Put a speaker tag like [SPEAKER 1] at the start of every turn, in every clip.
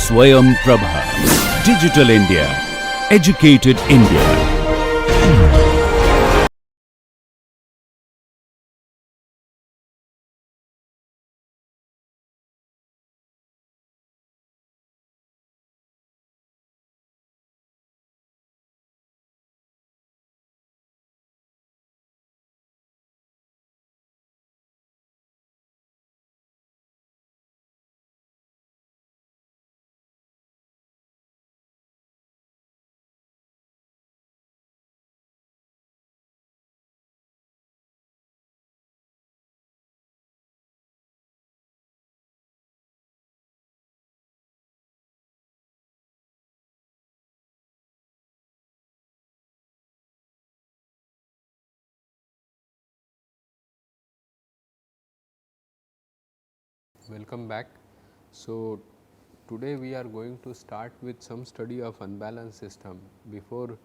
[SPEAKER 1] Swayam Prabha. Digital India. Educated India.
[SPEAKER 2] Welcome back. So, today we are going to start with some study of unbalanced system. Before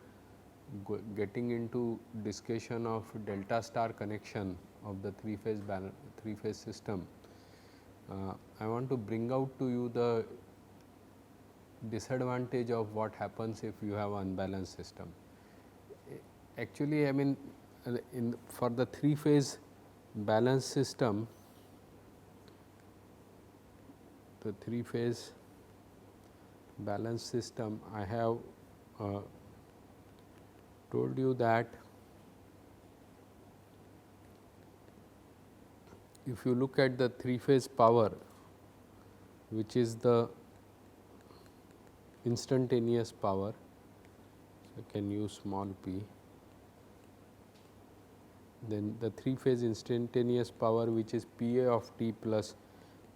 [SPEAKER 2] getting into discussion of delta star connection of the three phase system, I want to bring out to you the disadvantage of what happens if you have unbalanced system. Actually, I mean, for the three phase balanced system, the three phase balanced system, I have told you that if you look at the three phase power, which is the instantaneous power, so I can use small p, then the three phase instantaneous power, which is Pa of t plus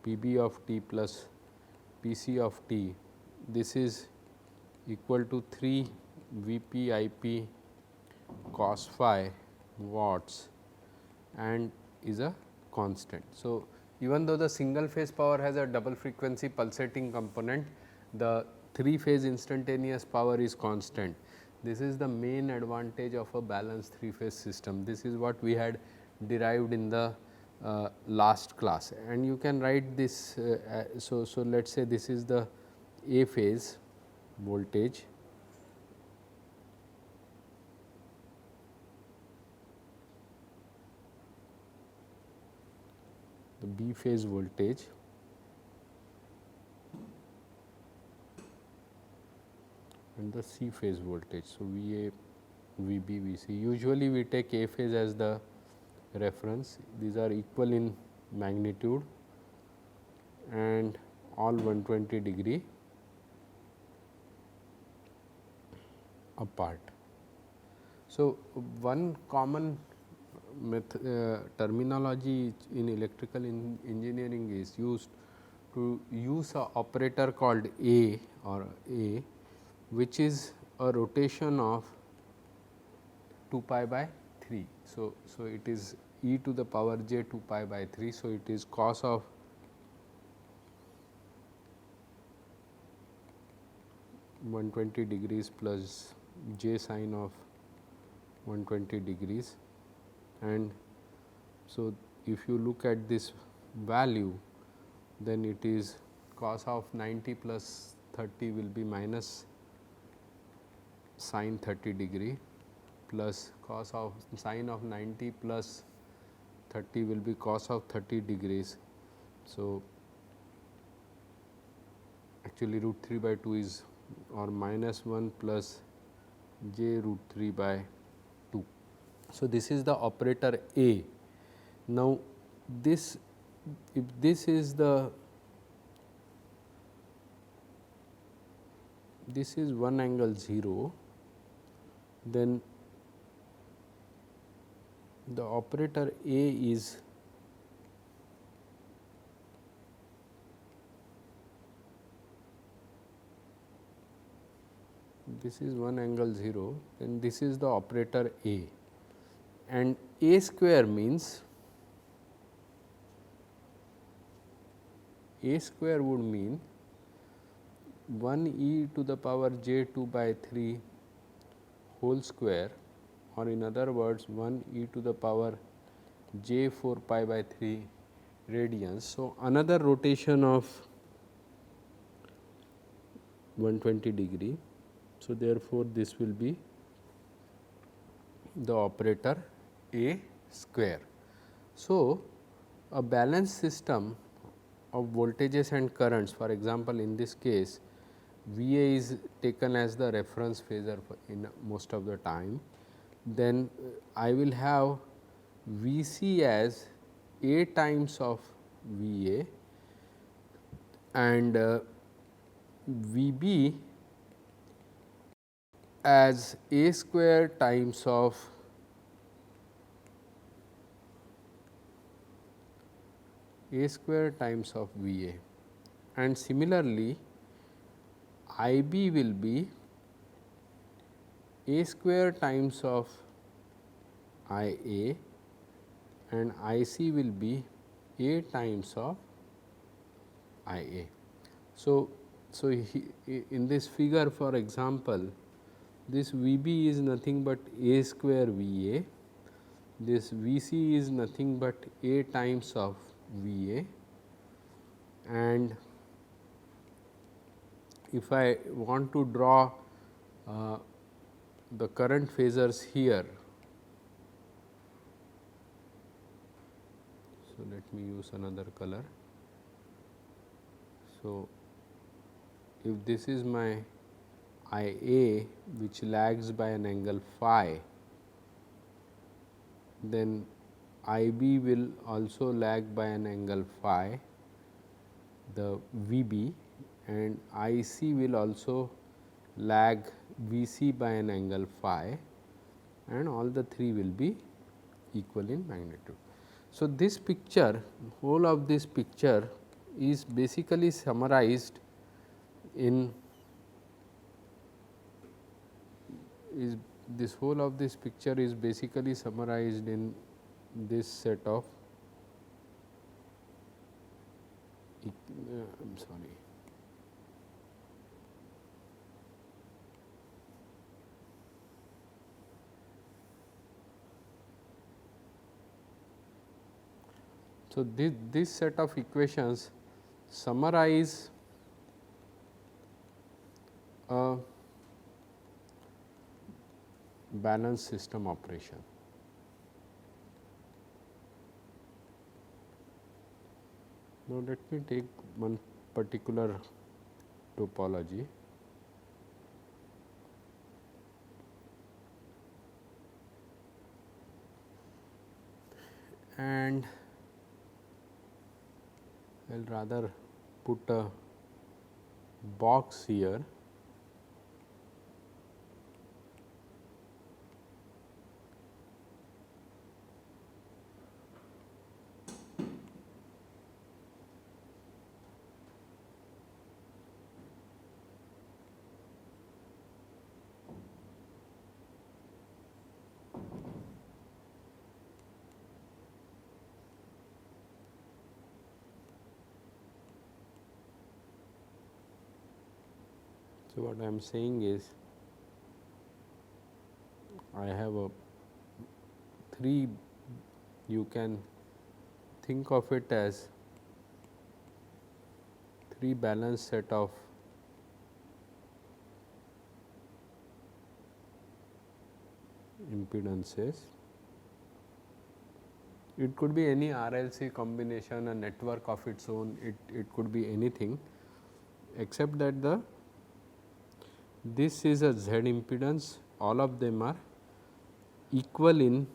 [SPEAKER 2] Pb of t plus Pc of t, this is equal to 3 Vp Ip cos phi watts and is a constant. So, even though the single phase power has a double frequency pulsating component, the three phase instantaneous power is constant. This is the main advantage of a balanced three phase system. This is what we had derived in the last class, and you can write this. So, let us say this is the A phase voltage, the B phase voltage, and the C phase voltage. So, V A, V B, V C. Usually we take A phase as the reference. These are equal in magnitude and all 120 degree apart. So, one common terminology in electrical engineering is used to use a operator called A or A, which is a rotation of 2 pi by 3. So, it is e to the power j 2 pi by 3. So, it is cos of (120 degrees) plus j sin of 120 degrees, and so if you look at this value, then it is cos of 90 plus 30 will be minus sin 30 degree, plus cos of sin of 90 plus 30 will be cos of 30 degrees. So, actually root 3 by 2 is, or minus 1 plus j root 3 by 2. So, this is the operator A. Now, this, if this is the, this is 1 angle 0, then the operator A is this is 1 angle 0, then this is the operator A, and A square means, A square would mean 1 e to the power j 2 by 3 whole square, or in other words 1 e to the power j 4 pi by 3 radians. So, another rotation of 120 degree. So, therefore, this will be the operator A square. So, a balanced system of voltages and currents, for example, in this case V A is taken as the reference phasor in most of the time, then I will have V C as A times of V A and V B as A square times of V A, and similarly I B will be A square times of I A and I C will be A times of I A. So, in this figure, for example, this V B is nothing but A square V A, this V C is nothing but A times of V A, and if I want to draw the current phasors here, so let me use another color. So, if this is my I A which lags by an angle phi, then I B will also lag by an angle phi, the V B, and I C will also lag V C by an angle phi, and all the three will be equal in magnitude. So, this picture, whole of this picture is basically summarized in this whole of this picture is basically summarized in this set of I am sorry. So, this set of equations summarize a balanced system operation. Now, let me take one particular topology. And I will rather put a box here. So, what I am saying is I have a 3, you can think of it as 3 balanced set of impedances. It could be any RLC combination, a network of its own, it could be anything, except that this is a Z impedance, all of them are equal in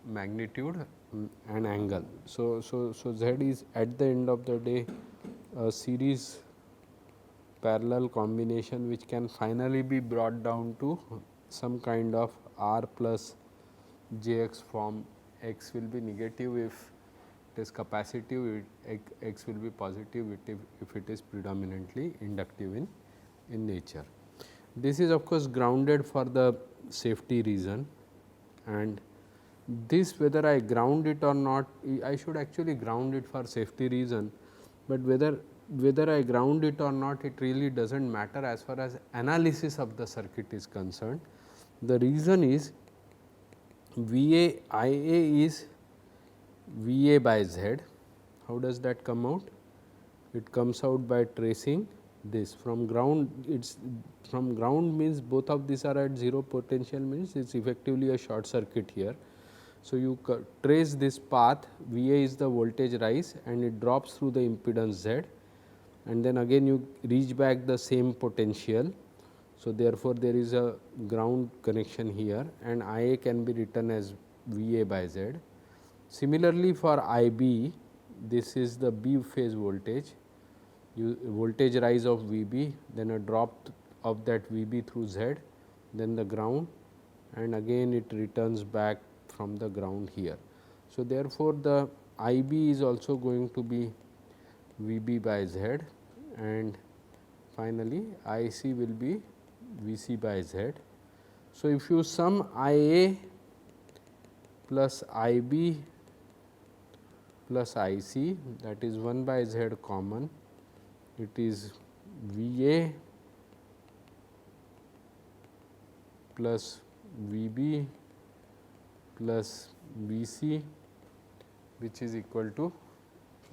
[SPEAKER 2] magnitude and angle. So, Z is at the end of the day a series parallel combination which can finally be brought down to some kind of R plus Jx form. X will be negative if it is capacitive, X will be positive if it is predominantly inductive in nature. This is of course grounded for the safety reason, and this, whether I ground it or not, I should actually ground it for safety reason, but whether I ground it or not, it really does not matter as far as analysis of the circuit is concerned. The reason is V A I A is V A by Z. How does that come out? it comes out by tracing this from ground. It's from ground means both of these are at 0 potential, means it's effectively a short circuit here. So, you trace this path, V A is the voltage rise and it drops through the impedance Z, and then again you reach back the same potential. So, therefore, there is a ground connection here and I A can be written as V A by Z. Similarly, for I B, this is the B phase voltage, voltage rise of V B, then a drop of that V B through Z, then the ground, and again it returns back from the ground here. So, therefore, the I B is also going to be V B by Z, and finally, I C will be V C by Z. So, if you sum I A plus I B plus I C, that is 1 by Z common, it is V A plus V B plus V C, which is equal to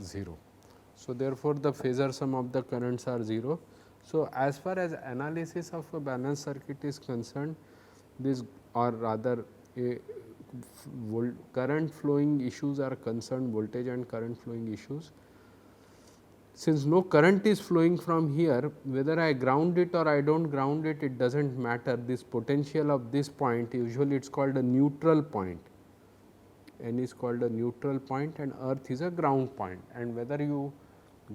[SPEAKER 2] 0. So, therefore, the phasor sum of the currents are 0. So, as far as analysis of a balanced circuit is concerned, this, or rather a current flowing issues are concerned, voltage and current flowing issues. Since no current is flowing from here, whether I ground it or I do not ground it, it does not matter. This potential of this point, usually it is called a neutral point, N is called a neutral point and earth is a ground point, and whether you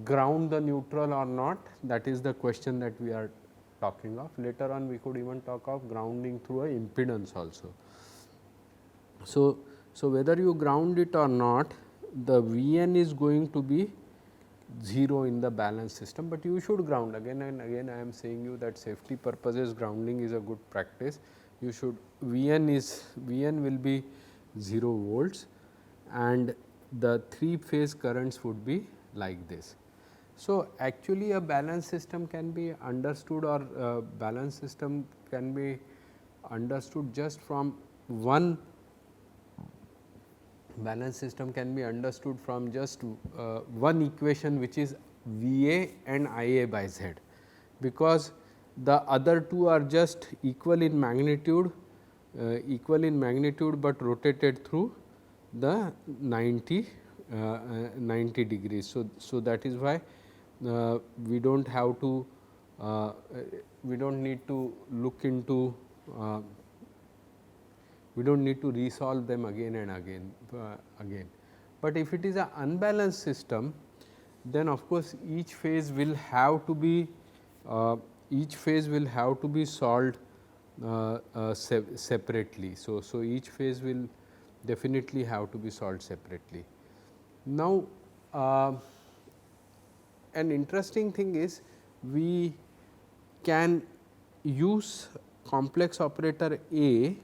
[SPEAKER 2] ground the neutral or not, that is the question that we are talking of. Later on we could even talk of grounding through a impedance also. So, whether you ground it or not, the V n is going to be 0 in the balanced system, but you should ground. Again and again I am saying you that safety purposes grounding is a good practice. You should, V n will be 0 volts and the 3 phase currents would be like this. So, actually a balanced system can be understood, or balanced system can be understood just from one balanced system can be understood from just one equation, which is V A and I A by Z, because the other two are just equal in magnitude, but rotated through the 90 degrees. So, that is why we do not have to we do not need to look into we do not need to resolve them again and again. But if it is an unbalanced system, then of course, each phase will have to be solved separately. So, each phase will definitely have to be solved separately. Now, an interesting thing is we can use complex operator A,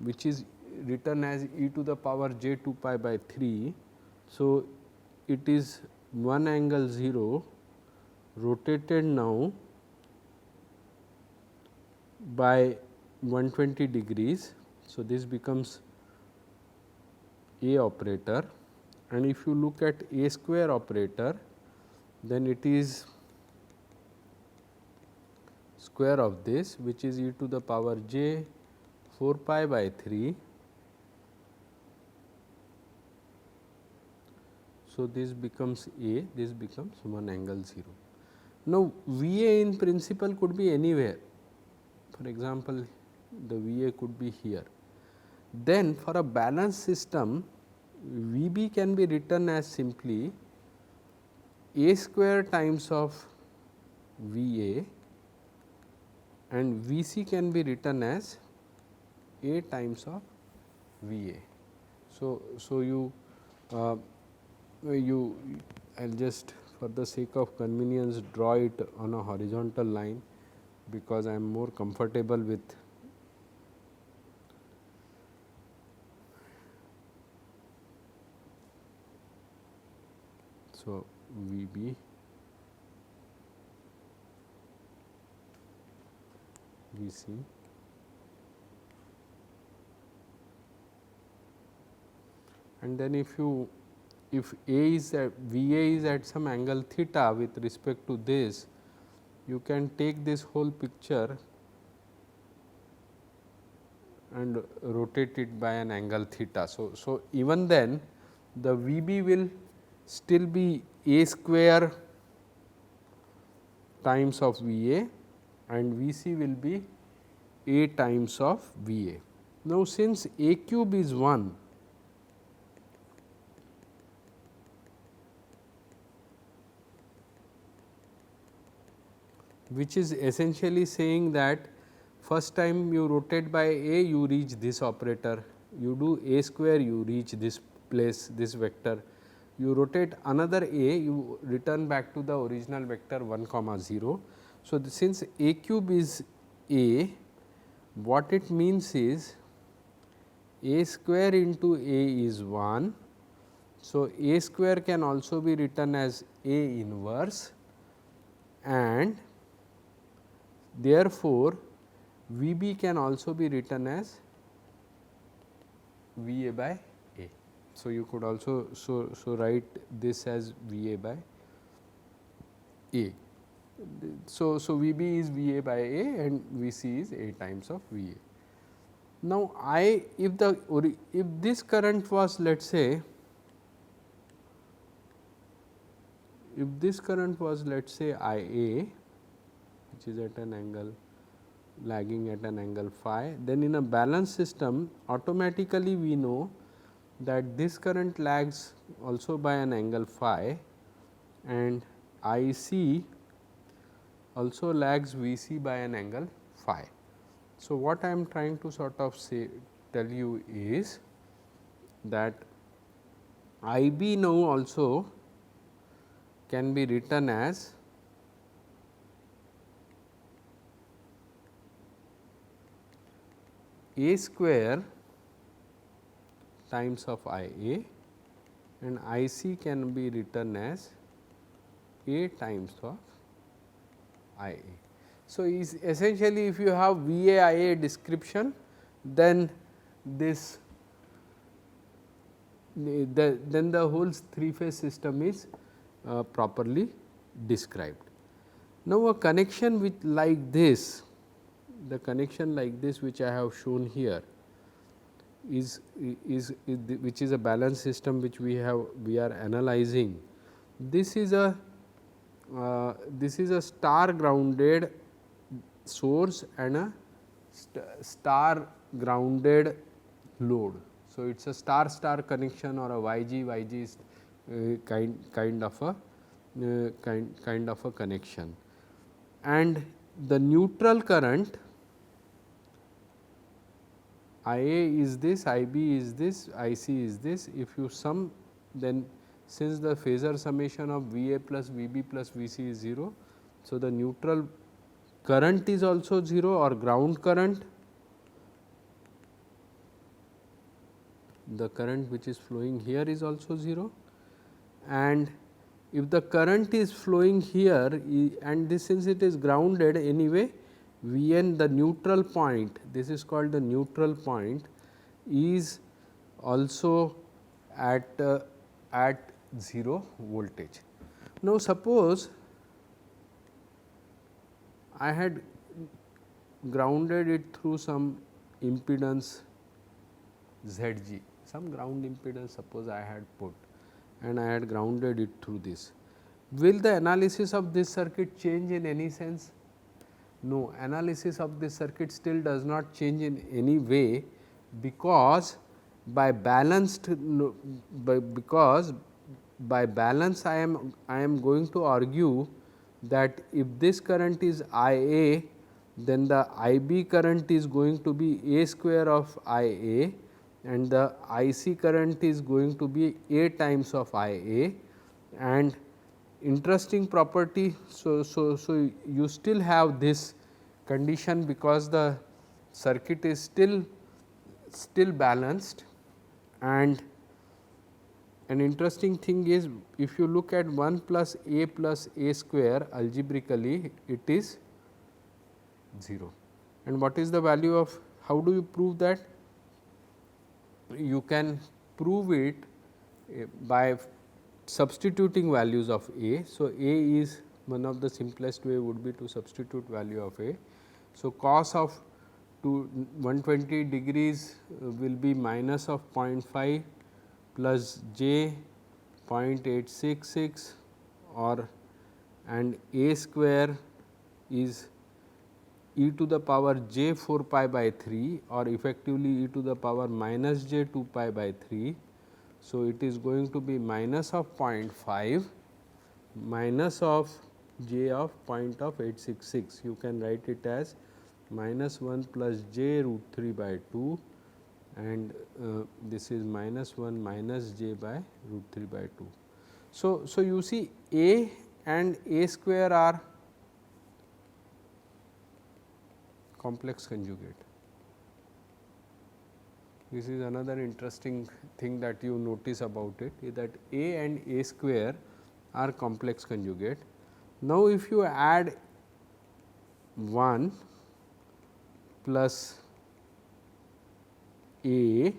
[SPEAKER 2] which is written as e to the power j 2 pi by 3. So, it is 1 angle 0 rotated now by 120 degrees. So, this becomes A operator, and if you look at A square operator, then it is square of this, which is e to the power j 4 pi by 3. So, this becomes A, this becomes 1 angle 0. Now, V A in principle could be anywhere. For example, the V A could be here. Then for a balanced system, V B can be written as simply A square times of V A, and V C can be written as A times of V A. So, you I will just for the sake of convenience draw it on a horizontal line, because I am more comfortable with so V B V C and then if you if A is at VA is at some angle theta with respect to this, you can take this whole picture and rotate it by an angle theta. So, even then the VB will still be A square times of VA and VC will be A times of VA. Now, since A cube is 1, which is essentially saying that first time you rotate by A, you reach this operator, you do A square, you reach this place, this vector, you rotate another A, you return back to the original vector 1 comma 0. So, since A cube is A, what it means is A square into A is 1. So, A square can also be written as A inverse, and therefore, VB can also be written as VA by A. So, you could also write this as VA by A. So, VB is VA by A and VC is A times of VA. Now, if this current was, let us say, if this current was, let us say IA, which is at an angle lagging at an angle phi, then in a balanced system automatically we know that this current lags also by an angle phi and IC also lags VC by an angle phi. So, what I am trying to sort of tell you is that IB now also can be written as A square times of IA and IC can be written as A times of IA. So, is essentially if you have VA IA description, then this then the whole 3-phase system is properly described. Now, a connection with like this, the connection like this which I have shown here is which is a balanced system which we are analyzing. This is a star grounded source and a star grounded load. So, it is a star star connection or a YG is kind of a connection, and the neutral current IA is this, IB is this, IC is this. If you sum, then since the phasor summation of VA plus VB plus VC is 0, so the neutral current is also 0 or ground current, the current which is flowing here is also 0, and if the current is flowing here and this, since it is grounded anyway, Vn, the neutral point, this is called the neutral point, is also at 0 voltage. Now, suppose I had grounded it through some impedance Zg, some ground impedance suppose I had put and I had grounded it through this. Will the analysis of this circuit change in any sense? No, analysis of this circuit still does not change in any way, because by balanced because by balance I am going to argue that if this current is IA, then the IB current is going to be A square of IA and the IC current is going to be A times of IA, and interesting property. So, you still have this condition because the circuit is still balanced, and an interesting thing is if you look at 1 plus A square algebraically, it is 0. And what is the value of, how do you prove that? You can prove it by substituting values of A. So, A is one of the simplest way would be to substitute value of A. So, cos of 120 degrees will be minus of 0.5 plus j 0.866 or and A square is e to the power j 4 pi by 3 or effectively e to the power minus j 2 pi by 3. So, it is going to be minus of 0.5 minus of j of 0.866. You can write it as minus 1 plus j root 3 by 2 and this is minus 1 minus j by root 3 by 2. So, you see A and A square are complex conjugate. This is another interesting thing that you notice about it is that A and A square are complex conjugate. Now, if you add 1 plus A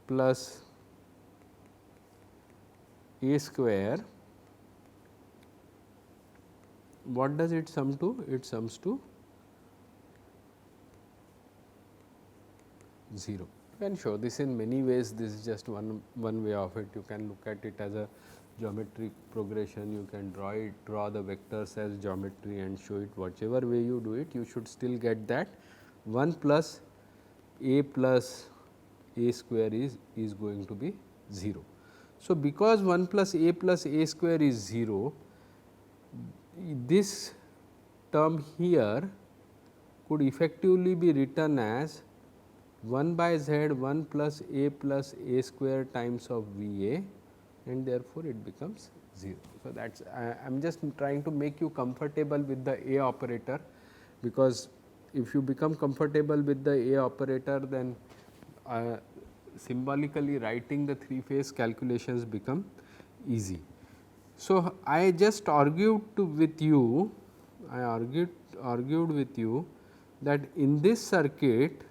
[SPEAKER 2] plus A square, what does it sum to? It sums to 0. You can show this in many ways, this is just one way of it. You can look at it as a geometric progression, you can draw the vectors as geometry and show it whichever way you do it, you should still get that 1 plus A square is going to be 0. So, because 1 plus A square is 0, this term here could effectively be written as 1 by z 1 plus A square times of V A and therefore, it becomes 0. So, that is I am just trying to make you comfortable with the A operator, because if you become comfortable with the A operator, then symbolically writing the 3 phase calculations become easy. So, I just argued with you that in this circuit,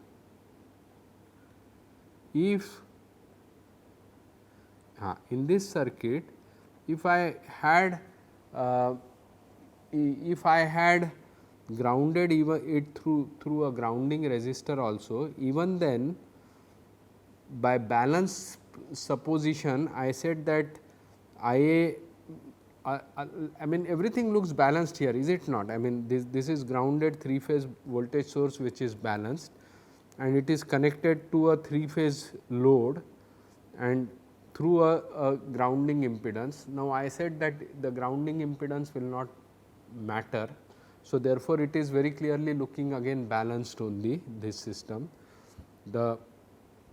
[SPEAKER 2] if I had grounded even it through a grounding resistor also, even then by balance supposition I said that I mean everything looks balanced here, is it not? I mean this is grounded 3 phase voltage source which is balanced and it is connected to a 3 phase load and through a grounding impedance. Now, I said that the grounding impedance will not matter. So, therefore, it is very clearly looking again balanced only this system. The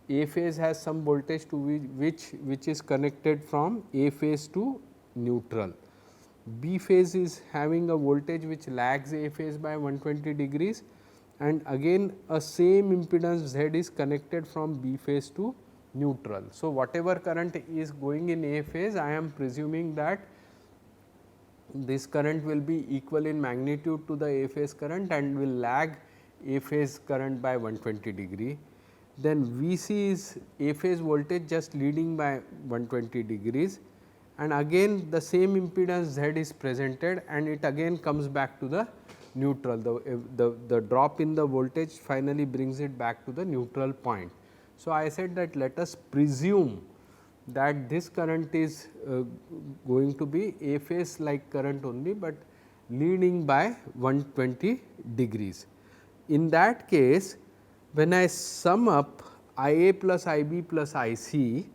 [SPEAKER 2] A phase has some voltage to which is connected from A phase to neutral. B phase is having a voltage which lags A phase by 120 degrees and again a same impedance Z is connected from B phase to neutral. So, whatever current is going in A phase, I am presuming that this current will be equal in magnitude to the A phase current and will lag A phase current by 120 degree. Then Vc is A phase voltage just leading by 120 degrees and again the same impedance Z is presented and it again comes back to the neutral. The drop in the voltage finally brings it back to the neutral point. So, I said that let us presume that this current is going to be A phase like current only, but leading by 120 degrees. In that case, when I sum up I A plus I B plus I C,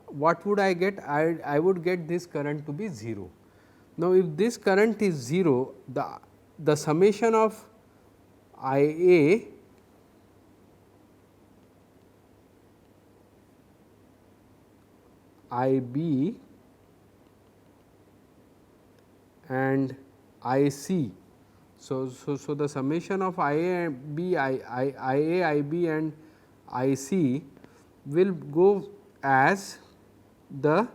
[SPEAKER 2] what would I get? I would get this current to be 0. Now, if this current is 0, the summation of I A I B and I C. So, the summation of I A, I B and I C will go as the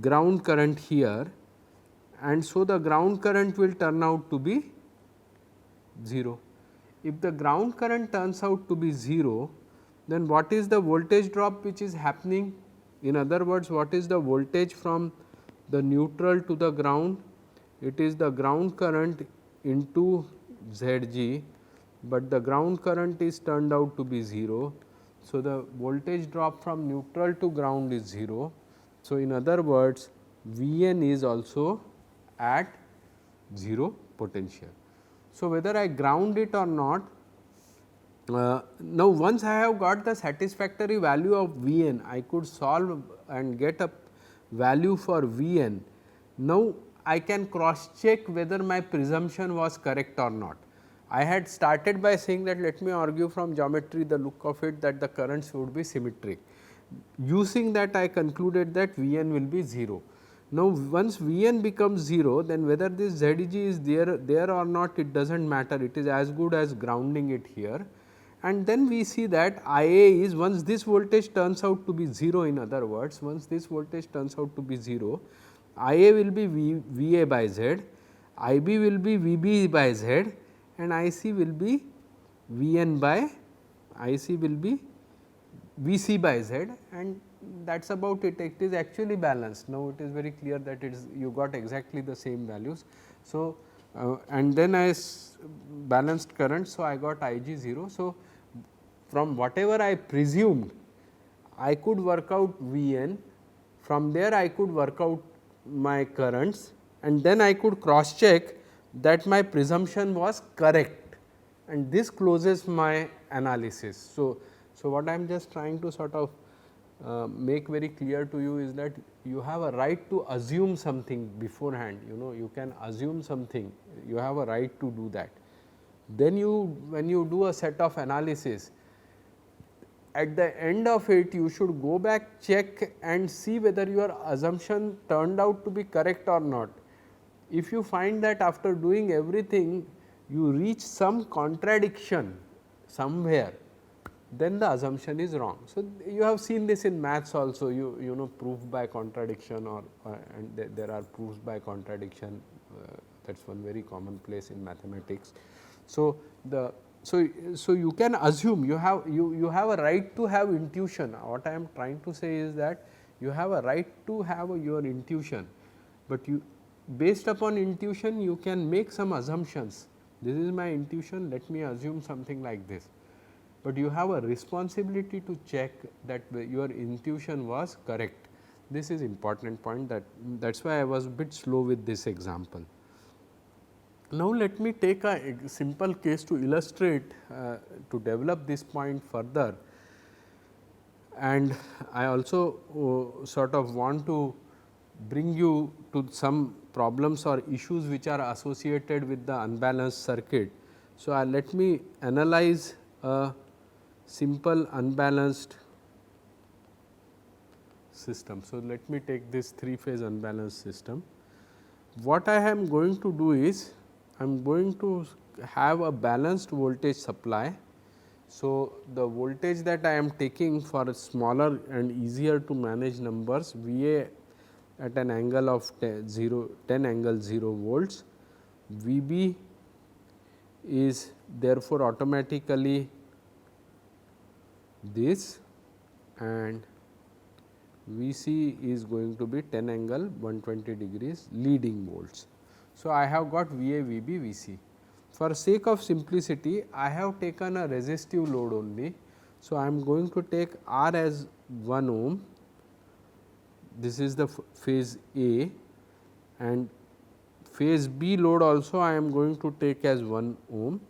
[SPEAKER 2] ground current here and so the ground current will turn out to be 0. If the ground current turns out to be 0, then what is the voltage drop which is happening? In other words, what is the voltage from the neutral to the ground? It is the ground current into Zg, but the ground current is turned out to be 0. So, the voltage drop from neutral to ground is 0. So, in other words, V n is also at 0 potential. So, whether I ground it or not, now once I have got the satisfactory value of V n, I could solve and get a value for V n. Now, I can cross check whether my presumption was correct or not. I had started by saying that let me argue from geometry the look of it that the currents would be symmetric. Using that, I concluded that V n will be 0. Now, once V n becomes 0, then whether this Zg is there or not, it does not matter, it is as good as grounding it here. And then we see that I A is, once this voltage turns out to be 0, in other words, once this voltage turns out to be 0, I A will be V A by Z, I B will be V B by Z, and I C will be V n by I C will be V C by Z, and that is about it. It is actually balanced. Now, it is very clear that it is you got exactly the same values. So, and then I balanced current. So, I got I G 0. So, from whatever I presumed, I could work out V n, from there I could work out my currents, and then I could cross check that my presumption was correct, and this closes my analysis. So, what I am just trying to sort of make very clear to you is that you have a right to assume something beforehand, you can assume something, you have a right to do that. Then when you do a set of analysis, at the end of it you should go back, check and see whether your assumption turned out to be correct or not. If you find that after doing everything you reach some contradiction somewhere, then the assumption is wrong. So, you have seen this in maths also, you know proof by contradiction, or and there are proofs by contradiction, that is one very common place in mathematics. So, so you can assume, you have a right to have intuition. What I am trying to say is that you have a right to have your intuition, but you, based upon intuition you can make some assumptions. This is my intuition, let me assume something like this, but you have a responsibility to check that your intuition was correct. This is important point, that is why I was a bit slow with this example. Now, let me take a simple case to illustrate, to develop this point further, and I also sort of want to bring you to some problems or issues which are associated with the unbalanced circuit. So, let me analyze a simple unbalanced system. So, let me take this 3-phase unbalanced system. What I am going to do is, I am going to have a balanced voltage supply. So, the voltage that I am taking for smaller and easier to manage numbers, V A at an angle of 10 angle 0 volts, V B is therefore automatically this, and V C is going to be 10 angle 120 degrees leading volts. So, I have got V A, V B, V C. For sake of simplicity, I have taken a resistive load only. So, I am going to take R as 1 ohm, this is the phase A, and phase B load also I am going to take as 1 ohm,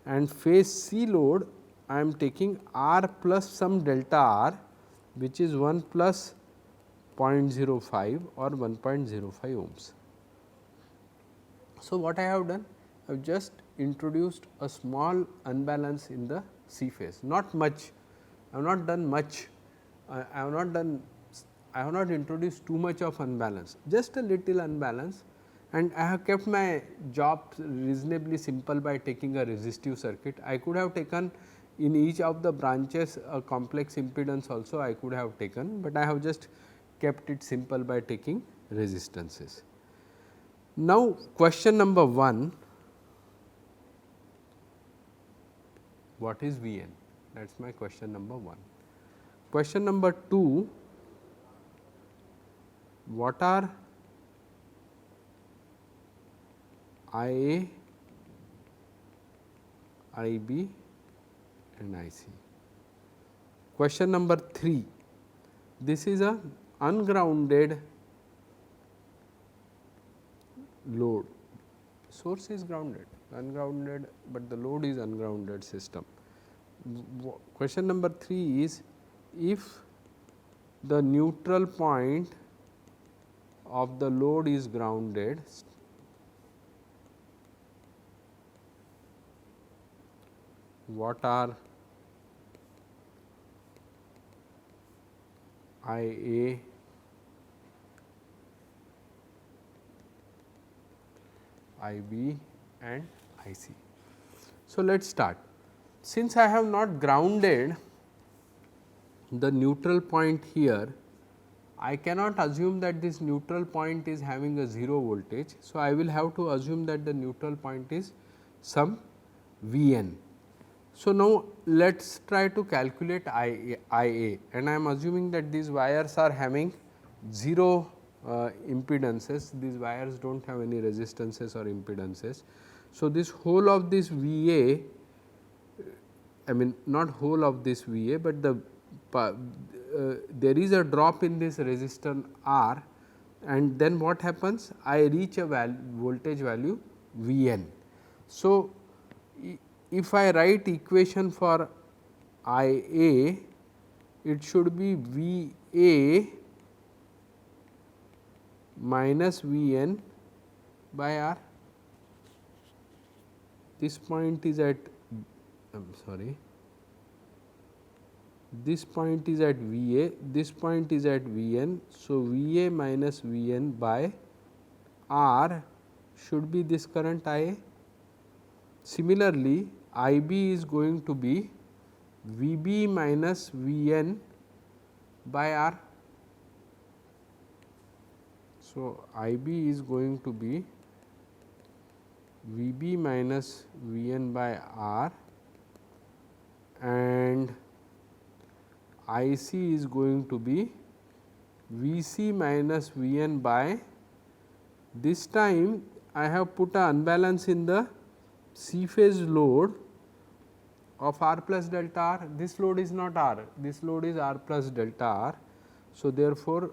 [SPEAKER 2] and phase C load I am taking R plus some delta R, which is 1 plus 0.05 or 1.05 ohms. So, what I have done? I have just introduced a small unbalance in the C phase, not much, I have not done much, I have not introduced too much of unbalance, just a little unbalance, and I have kept my job reasonably simple by taking a resistive circuit. I could have taken in each of the branches a complex impedance also I could have taken, but I have just kept it simple by taking resistances. Now, question number 1, what is V n? That is my question number 1. Question number 2, what are IA, IB and IC. Question number 3, this is a ungrounded load, source is grounded, ungrounded, but the load is ungrounded system. Question number 3 is, if the neutral point of the load is grounded, what are IA, IB and IC. So, let us start. Since I have not grounded the neutral point here, I cannot assume that this neutral point is having a 0 voltage. So, I will have to assume that the neutral point is some V n. So, now let us try to calculate IA and I am assuming that these wires are having 0 impedances, these wires do not have any resistances or impedances. So, this whole of this VA, I mean not whole of this VA, but the there is a drop in this resistor R, and then what happens? I reach a voltage value V n. So, if I write equation for IA, it should be V A minus V n by R. This point is at, I am sorry, this point is at V A, this point is at V n. So, V A minus V n by R should be this current IA. Similarly, IB is going to be VB minus Vn by R. So, IB is going to be VB minus Vn by R and IC is going to be Vc minus Vn by, this time I have put a unbalance in the C phase load of R plus delta R. This load is not R, this load is R plus delta R. So, therefore,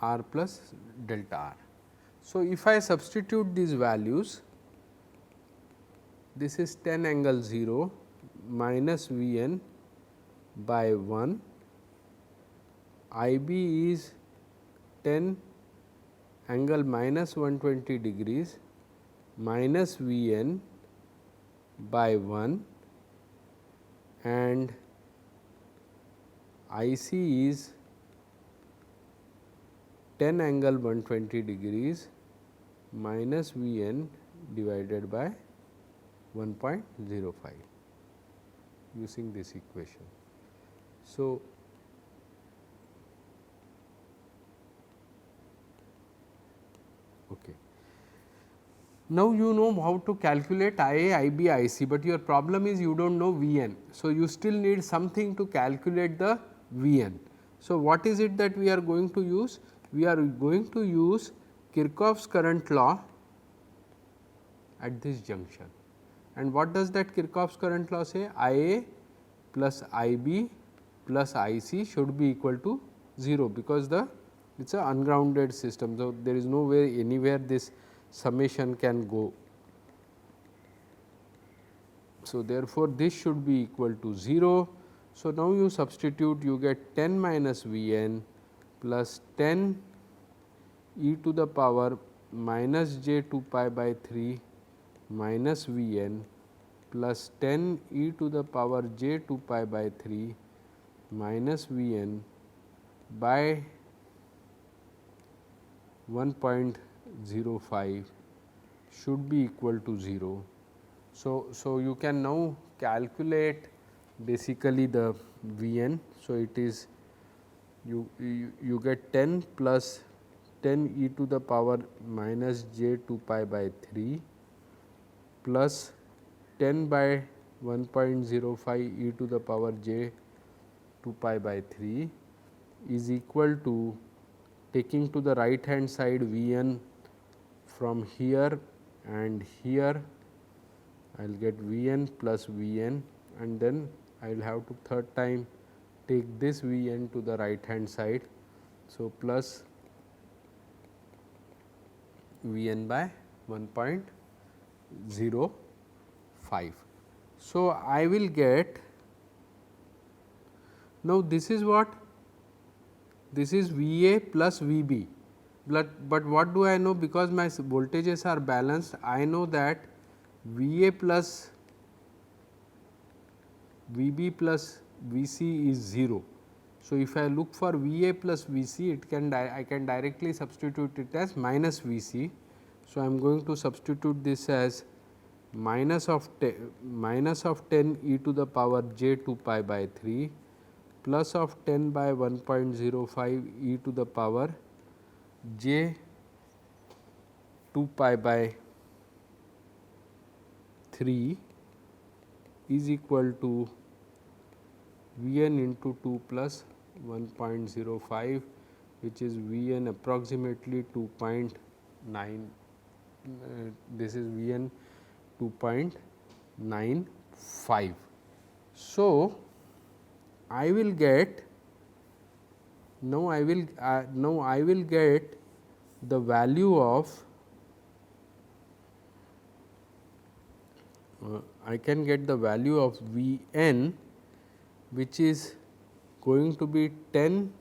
[SPEAKER 2] R plus delta R. So, if I substitute these values, this is 10 angle 0 minus V n by 1, IB is 10 angle minus 120 degrees minus V n by 1 and IC is 10 angle 120 degrees minus V n divided by 1.05 using this equation. So, okay. Now, you know how to calculate IA, IB, IC, but your problem is you do not know V n. So, you still need something to calculate the V n. So, what is it that we are going to use? We are going to use Kirchhoff's current law at this junction. And what does that Kirchhoff's current law say? IA plus IB plus IC should be equal to 0, because it is a ungrounded system. So, there is no way anywhere this summation can go. So, therefore, this should be equal to 0. So, now you substitute, you get 10 minus V n plus 10 e to the power minus j 2 pi by 3 minus V n plus 10 e to the power j 2 pi by 3 minus V n by 1.05 should be equal to 0. So, you can now calculate basically the V n. So, it is you get 10 plus 10 e to the power minus j 2 pi by 3 plus 10 by 1.05 e to the power j 2 pi by 3 is equal to, taking to the right hand side V n from here and here, I will get V n plus V n, and then I will have to third time take this V n to the right hand side. So, plus V n by 1.05. So, I will get, now this is what? This is V A plus V B, but what do I know? Because my voltages are balanced, I know that V A plus V B plus V C is 0. So, if I look for V A plus V C, it can I can directly substitute it as minus V C. So, I am going to substitute this as minus of 10 e to the power j 2 pi by 3 plus of 10 by 1.05 e to the power j 2 pi by 3 is equal to V n into 2 plus 1.05, which is V n approximately 2.9, this is V n 2.95. So, I will get, now I will get the value of, I can get the value of V n, which is going to be 10,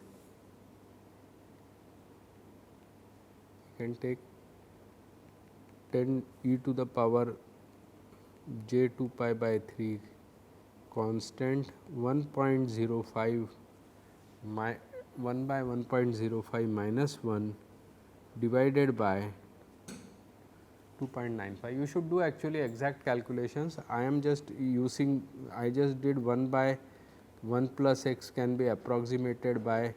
[SPEAKER 2] I can take 10 e to the power j 2 pi by 3 constant, 1.05 1 by 1.05 minus 1 divided by 2.95. You should do actually exact calculations. I am just using, I just did 1 by 1 plus x can be approximated by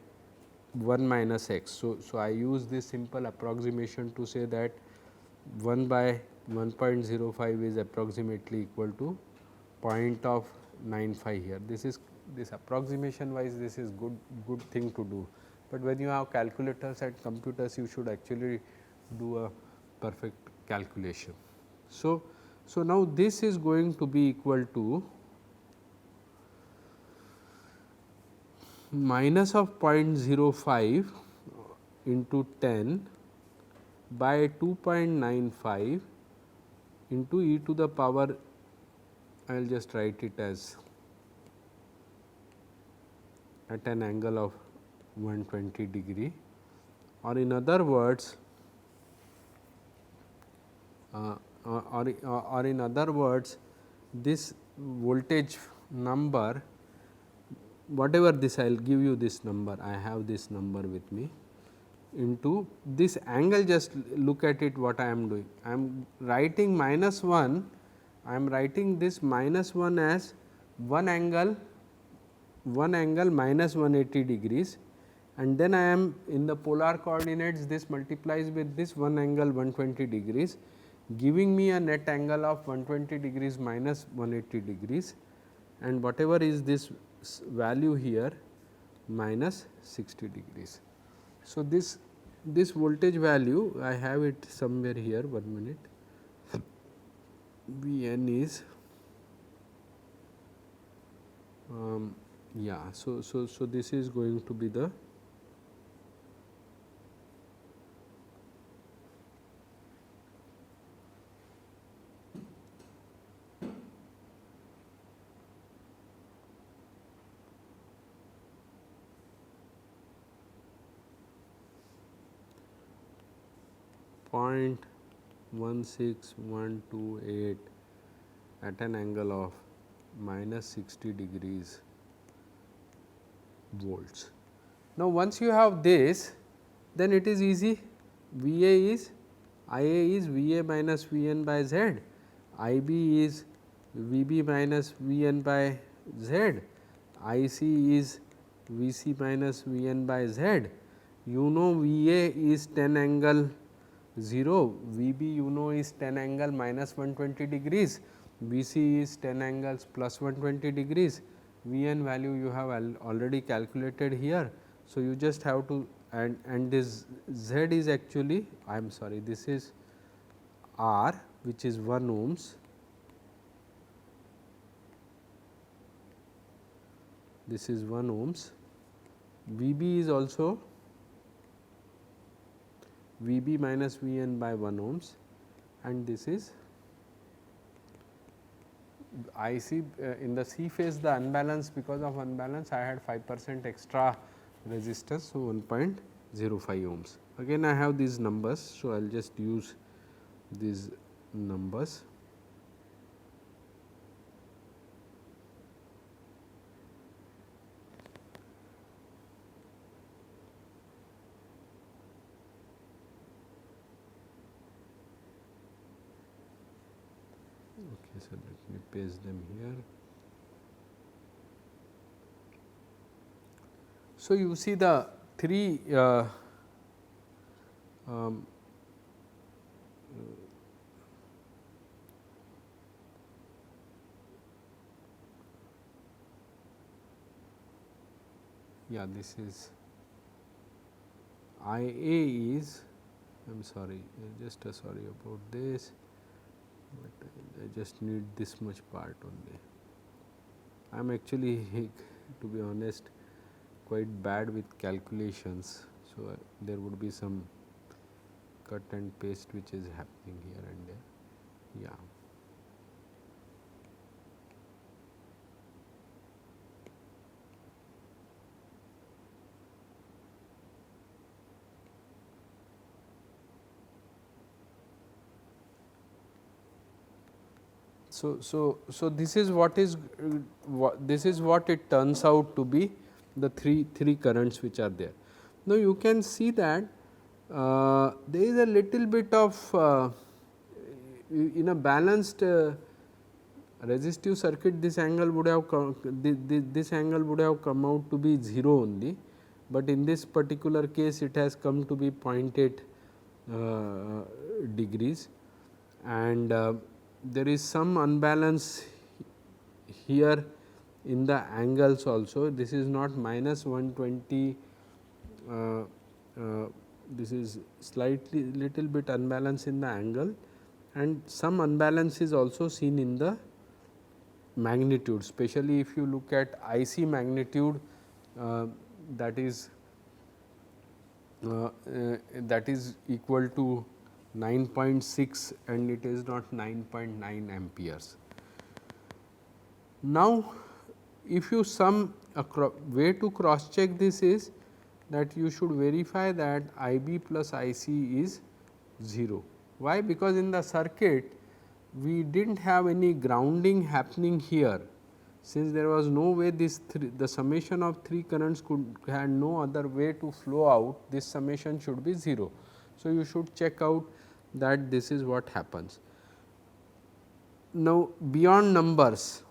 [SPEAKER 2] 1 minus x. So, I use this simple approximation to say that 1 by 1.05 is approximately equal to 0.95 here. This approximation wise, this is good thing to do, but when you have calculators and computers, you should actually do a perfect calculation. So, now this is going to be equal to minus of 0.05 into 10 by 2.95 into e to the power, I will just write it as at an angle of 120 degree, or in other words, this voltage number, whatever this, I will give you this number, I have this number with me, into this angle, just look at it what I am doing. I am writing minus 1, I am writing this minus 1 as one angle minus 180 degrees, and then I am in the polar coordinates, this multiplies with this one angle 120 degrees, giving me a net angle of 120 degrees minus 180 degrees, and whatever is this value here minus 60 degrees. So, this voltage value, I have it somewhere here, 1 minute, V n is yeah. So, this is going to be the point 16128 at an angle of minus 60 degrees volts. Now, once you have this, then it is easy. V A is V A minus V n by Z, I B is V B minus V n by Z, I C is V C minus V n by Z. You know V A is 10 angle 0, V B you know is 10 angle minus 120 degrees, V C is 10 angles plus 120 degrees, V n value you have already calculated here. So, you just have to and this Z is actually, I am sorry, this is R, which is 1 ohms, this is 1 ohms, V b is also V b minus V n by 1 ohms, and this is I see in the C phase the unbalance, because of unbalance I had 5% extra resistance. So, 1.05 ohms. Again I have these numbers. So, I will just use these numbers. Okay, so let me paste them here. So, you see the three yeah, this is I A is, I am sorry, just sorry about this, but I just need this much part only. I am actually to be honest quite bad with calculations. So, there would be some cut and paste which is happening here and there. Yeah. So, this is what is this is what it turns out to be, the three currents which are there. Now, you can see that there is a little bit of in a balanced resistive circuit, this angle would have this angle would have come out to be 0 only, but in this particular case it has come to be 0.8 degrees, and there is some unbalance here in the angles also. This is not minus 120, this is slightly little bit unbalance in the angle, and some unbalance is also seen in the magnitude, especially if you look at IC magnitude, that is equal to 9.6 and it is not 9.9 amperes. Now, if you sum way to cross check this is that you should verify that I b plus I c is 0. Why? Because in the circuit we did not have any grounding happening here, since there was no way this the summation of 3 currents had no other way to flow out, this summation should be 0. So, you should check out that this is what happens. Now, beyond numbers,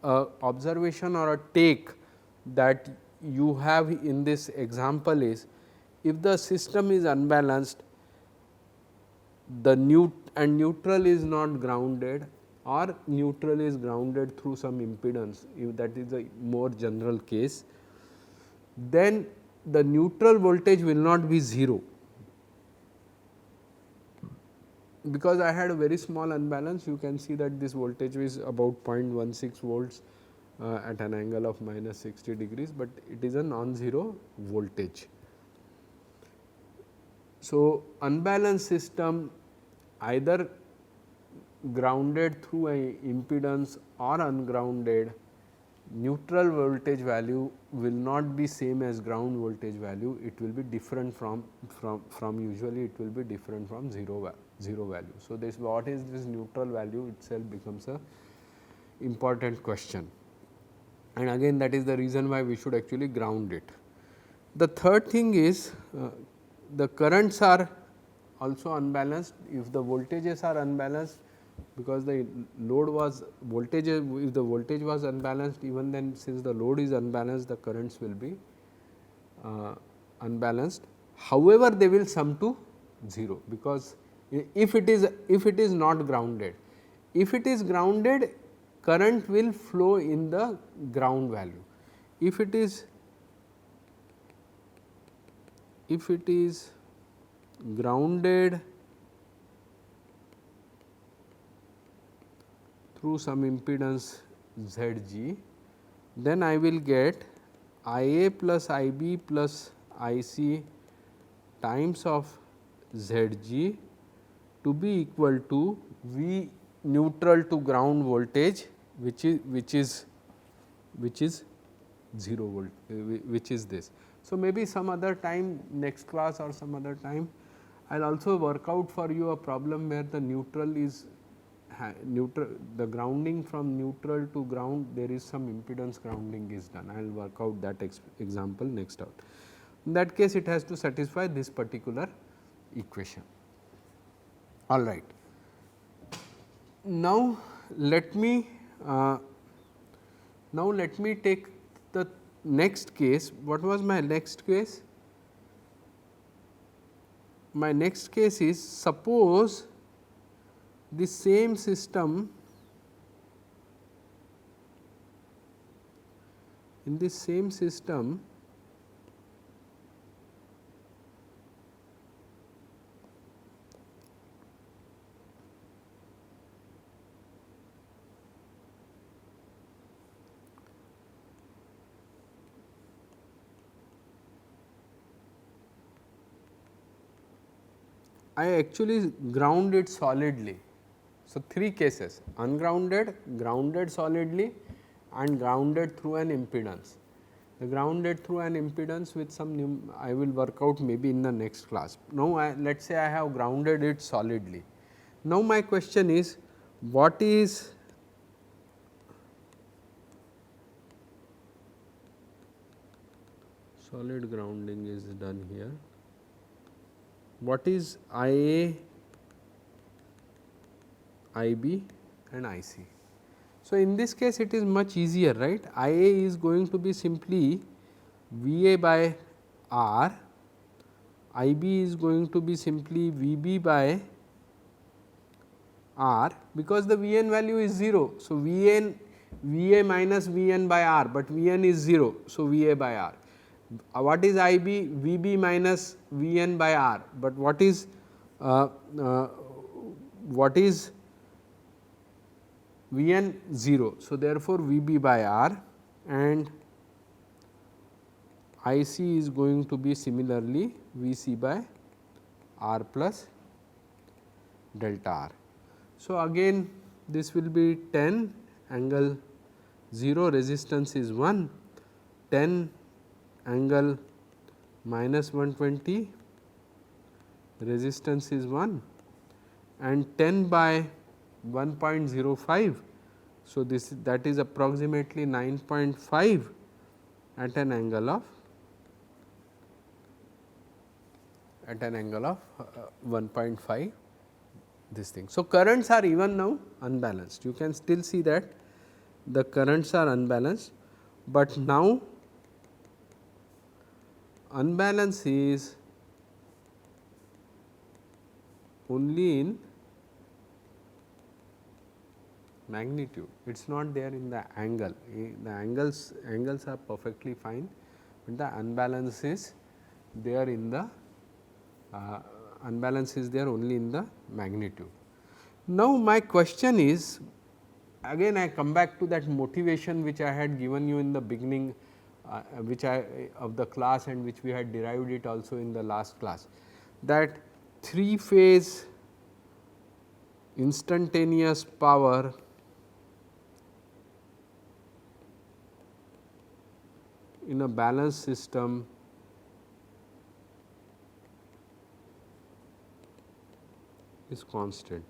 [SPEAKER 2] observation or a take that you have in this example is, if the system is unbalanced, the neutral is not grounded, or neutral is grounded through some impedance, if that is a more general case, then the neutral voltage will not be 0, because I had a very small unbalance. You can see that this voltage is about 0.16 volts at an angle of minus 60 degrees, but it is a non-zero voltage. So, unbalanced system either grounded through a impedance or ungrounded, neutral voltage value will not be same as ground voltage value, it will be different from usually it will be different from 0 value. So, this what is this neutral value itself becomes a important question, and again that is the reason why we should actually ground it. The third thing is the currents are also unbalanced. If the voltages are unbalanced, because the load was voltage, if the voltage was unbalanced, even then since the load is unbalanced, the currents will be unbalanced. However, they will sum to 0, because if it is not grounded, if it is grounded, current will flow in the ground value. If it is if it is grounded through some impedance Zg, then I will get I A plus I B plus I C times of Zg to be equal to V neutral to ground voltage, which is 0 volt, which is this. So, maybe some other time, next class or some other time, I will also work out for you a problem where the neutral is neutral, the grounding from neutral to ground, there is some impedance grounding is done. I will work out that example next out. In that case, it has to satisfy this particular equation. All right. Now, let me take the next case. What was my next case? My next case is, suppose the same system, in this same system I actually ground it solidly. So, three cases: ungrounded, grounded solidly and grounded through an impedance. The grounded through an impedance with some I will work out maybe in the next class. Now, let us say I have grounded it solidly. Now, my question is, what is solid grounding is done here. What is I A, I B and I C? So, in this case it is much easier, right. I A is going to be simply V A by R, I B is going to be simply V B by R, because the V n value is 0. So, V A minus V n by R, but V n is 0. So, V A by R. What is I B? V B minus V n by R, but what is V n? 0. So, therefore, V B by R, and I C is going to be similarly V C by R plus delta R. So, again this will be 10 angle 0, resistance is 1, 10 angle minus 120, resistance is 1, and 10 by 1.05. So, that is approximately 9.5 at an angle of 1.5 this thing. So, currents are even now unbalanced. You can still see that the currents are unbalanced, but now unbalance is only in magnitude, it is not there in the angle. The angles are perfectly fine, but the unbalance is there in the unbalance is there only in the magnitude. Now, my question is, again I come back to that motivation which I had given you in the beginning, of the class, and which we had derived it also in the last class, that 3-phase instantaneous power in a balanced system is constant.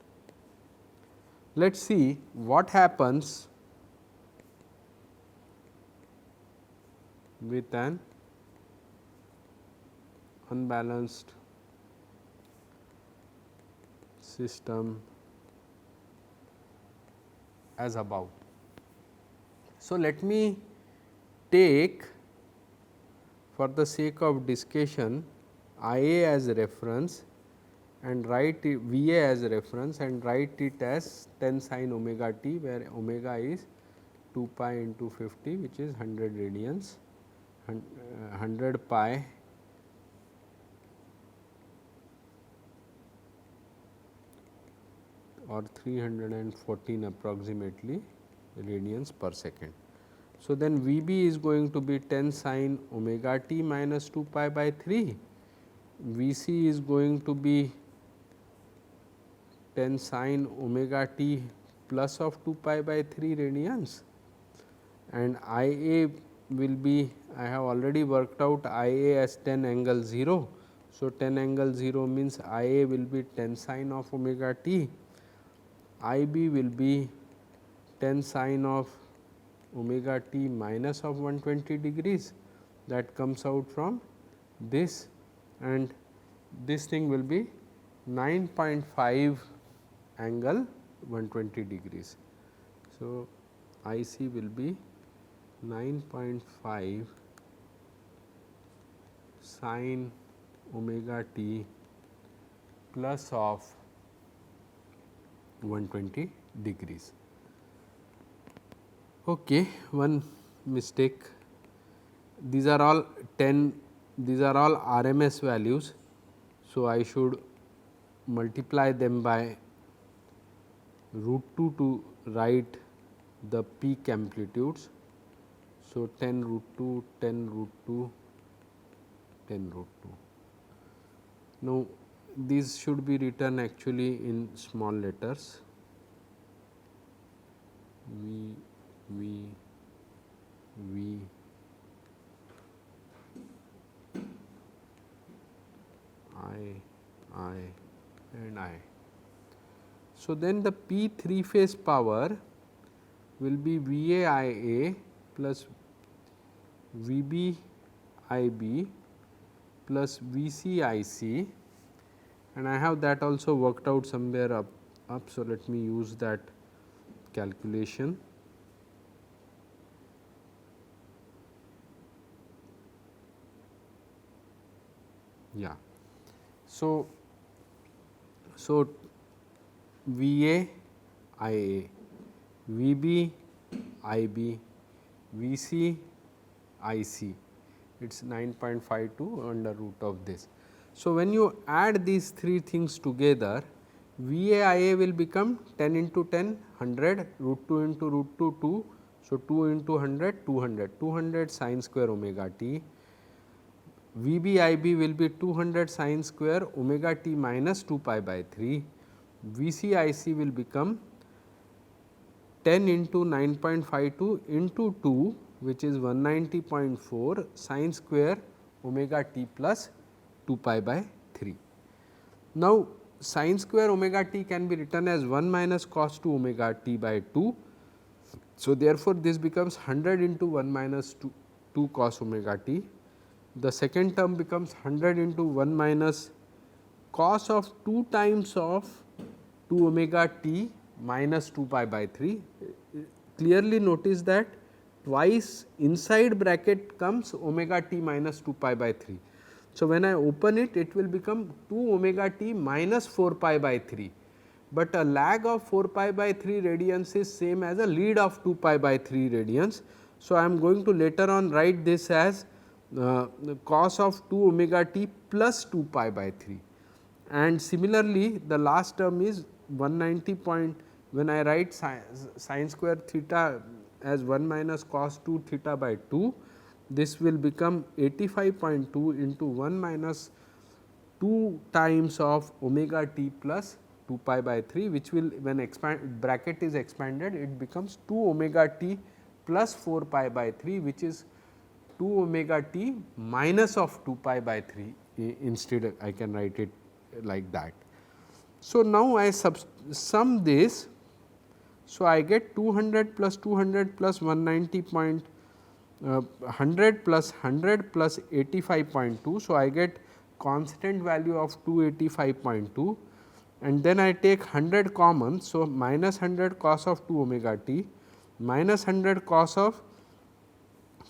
[SPEAKER 2] Let us see what happens with an unbalanced system as above. So, let me take, for the sake of discussion, I A as a reference and write it, V A as a reference, and write it as 10 sin omega t, where omega is 2 pi into 50, which is 100 radians, 100 pi or 314 approximately radians per second. So, then V b is going to be 10 sin omega t minus 2 pi by 3, V c is going to be 10 sin omega t plus of 2 pi by 3 radians, and I a will be, I have already worked out I a as 10 angle 0. So, 10 angle 0 means I a will be 10 sin of omega t, I b will be 10 sin of omega t minus of 120 degrees, that comes out from this, and this thing will be 9.5 angle 120 degrees. So, I c will be 9.5 sin omega t plus of 120 degrees. Okay, one mistake, these are all 10, these are all RMS values. So, I should multiply them by root 2 to write the peak amplitudes. So, 10 root 2, 10 root 2, 10 root 2. Now, these should be written actually in small letters, V, V, V, I and I. So, then the P 3 phase power will be V a I a plus V b I b plus V c I c, and I have that also worked out somewhere up. So, let me use that calculation. Yeah. So, V a I a, V b I b, V c I c, it is 9.52 under root of this. So, when you add these three things together, V a I a will become 10 into 10 100, root 2 into root 2 2. So, 2 into 100 200, 200 sin square omega t. V b I b will be 200 sin square omega t minus 2 pi by 3. V c I c will become 10 into 9.52 into 2, which is 190.4 sin square omega t plus 2 pi by 3. Now, sin square omega t can be written as 1 minus cos 2 omega t by 2. So, therefore, this becomes 100 into 1 minus 2 cos omega t. The second term becomes 100 into 1 minus cos of 2 times of 2 omega t minus 2 pi by 3. Clearly notice that twice inside bracket comes omega t minus 2 pi by 3. So, when I open it, it will become 2 omega t minus 4 pi by 3, but a lag of 4 pi by 3 radians is same as a lead of 2 pi by 3 radians. So, I am going to later on write this as cos of 2 omega t plus 2 pi by 3, and similarly the last term is 190 point, when I write sin square theta as 1 minus cos 2 theta by 2, this will become 85.2 into 1 minus 2 times of omega t plus 2 pi by 3, which will, when bracket is expanded, it becomes 2 omega t plus 4 pi by 3, which is 2 omega t minus of 2 pi by 3. Instead I can write it like that. So, now I sum this. So, I get 200 plus 200 plus 190 100 plus 100 plus 85.2. So, I get constant value of 285.2, and then I take 100 common. So, minus 100 cos of 2 omega t minus 100 cos of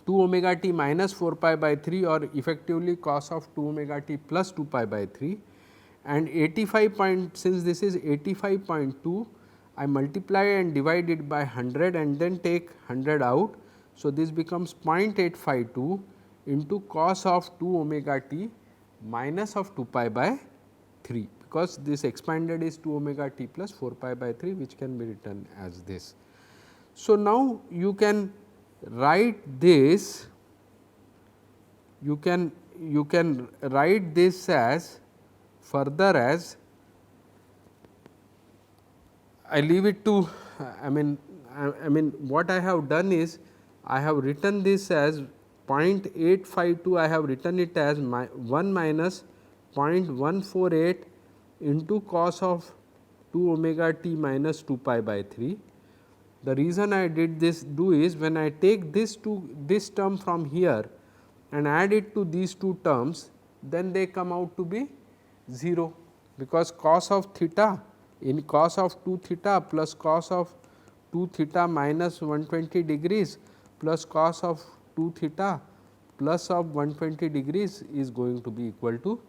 [SPEAKER 2] 2 omega t minus 4 pi by 3, or effectively cos of 2 omega t plus 2 pi by 3, and 85 point, since this is 85.2, I multiply and divide it by 100 and then take 100 out. So, this becomes 0.852 into cos of 2 omega t minus of 2 pi by 3, because this expanded is 2 omega t plus 4 pi by 3, which can be written as this. So, now you can write this, you can write this as further as, I leave it to, I mean what I have done is I have written this as 0.852, I have written it as 1 minus 0.148 into cos of 2 omega t minus 2 pi by 3. The reason I did this is when I take this term from here and add it to these two terms, then they come out to be 0, because cos of theta in cos of 2 theta plus cos of 2 theta minus 120 degrees plus cos of 2 theta plus of 120 degrees is going to be equal to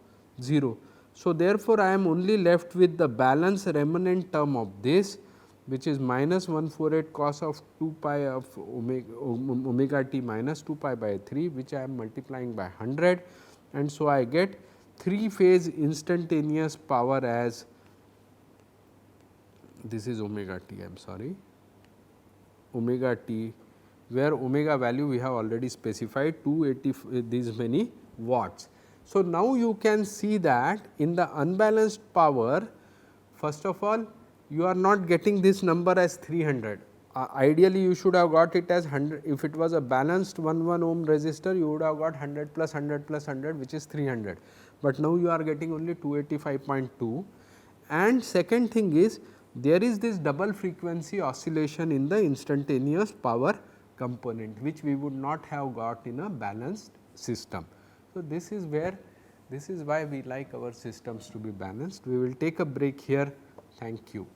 [SPEAKER 2] 0. So, therefore, I am only left with the balance remnant term of this, which is minus 148 cos of 2 pi of omega t minus 2 pi by 3, which I am multiplying by 100, and so I get 3 phase instantaneous power as, this is omega t, I am sorry, omega t, where omega value we have already specified 280 these many watts. So, now you can see that in the unbalanced power, first of all, you are not getting this number as 300. Ideally, you should have got it as 100. If it was a balanced 1 ohm resistor, you would have got 100 plus 100 plus 100, which is 300, but now you are getting only 285.2. And second thing is, there is this double frequency oscillation in the instantaneous power component, which we would not have got in a balanced system. So, this is why we like our systems to be balanced. We will take a break here. Thank you.